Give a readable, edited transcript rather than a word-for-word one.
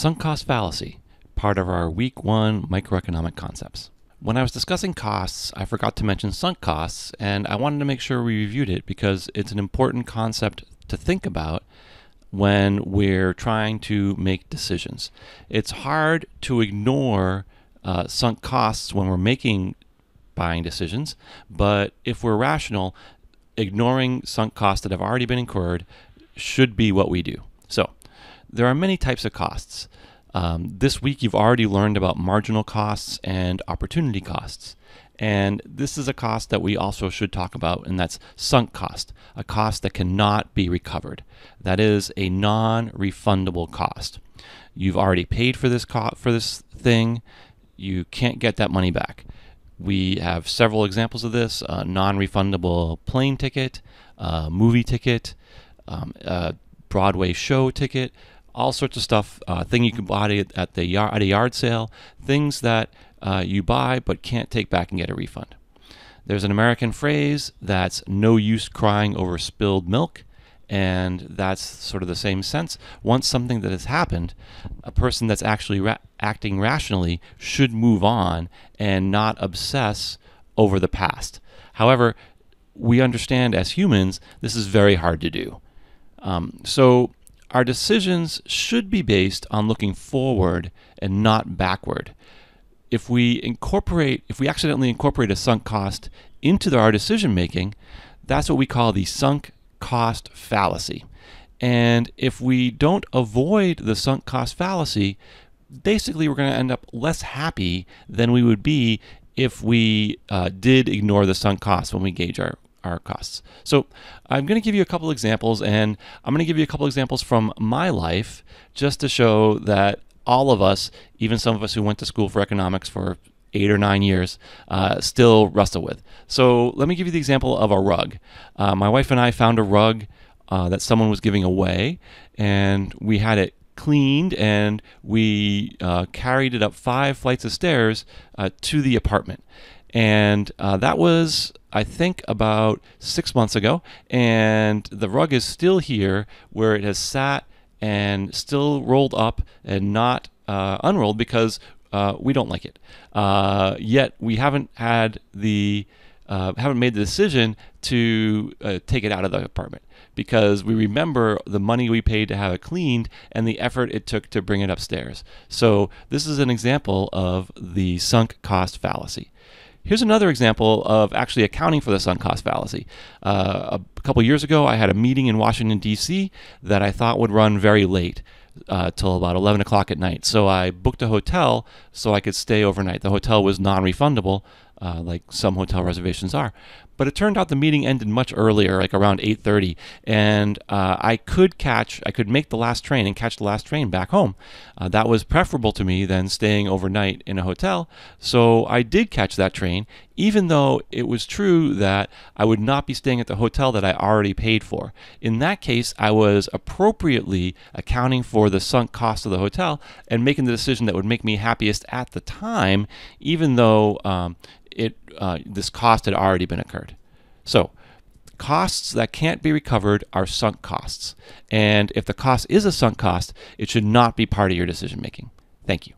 Sunk cost fallacy, part of our week 1 microeconomic concepts. When I was discussing costs, I forgot to mention sunk costs, and I wanted to make sure we reviewed it because it's an important concept to think about when we're trying to make decisions. It's hard to ignore sunk costs when we're making buying decisions, but if we're rational, ignoring sunk costs that have already been incurred should be what we do. So, there are many types of costs. This week you've already learned about marginal costs and opportunity costs. And this is a cost that we also should talk about, and that's sunk cost, a cost that cannot be recovered. That is a non-refundable cost. You've already paid for this thing. You can't get that money back. We have several examples of this: a non-refundable plane ticket, movie ticket, a Broadway show ticket, all sorts of stuff, thing you can buy at a yard sale, things that you buy but can't take back and get a refund. There's an American phrase that's no use crying over spilled milk, and that's sort of the same sense. Once something that has happened, a person that's actually acting rationally should move on and not obsess over the past. However, we understand as humans this is very hard to do. So our decisions should be based on looking forward and not backward. If we accidentally incorporate a sunk cost into our decision making, that's what we call the sunk cost fallacy. And if we don't avoid the sunk cost fallacy, basically we're going to end up less happy than we would be if we did ignore the sunk cost when we gauge our costs. So I'm going to give you a couple examples, and I'm going to give you a couple examples from my life just to show that all of us, even some of us who went to school for economics for 8 or 9 years, still wrestle with. So let me give you the example of a rug. My wife and I found a rug that someone was giving away, and we had it cleaned, and we carried it up 5 flights of stairs to the apartment. And that was, I think, about 6 months ago, and the rug is still here where it has sat and still rolled up and not unrolled because we don't like it. Yet we haven't made the decision to take it out of the apartment because we remember the money we paid to have it cleaned and the effort it took to bring it upstairs. So this is an example of the sunk cost fallacy. Here's another example of actually accounting for the sunk cost fallacy. A couple years ago, I had a meeting in Washington, D.C. that I thought would run very late, till about 11 o'clock at night. So I booked a hotel so I could stay overnight. The hotel was non-refundable, like some hotel reservations are. But it turned out the meeting ended much earlier, like around 8:30, and I could make the last train and catch the last train back home. That was preferable to me than staying overnight in a hotel, so I did catch that train, even though it was true that I would not be staying at the hotel that I already paid for. In that case, I was appropriately accounting for the sunk cost of the hotel and making the decision that would make me happiest at the time, even though this cost had already been incurred. So, costs that can't be recovered are sunk costs. And if the cost is a sunk cost, it should not be part of your decision making. Thank you.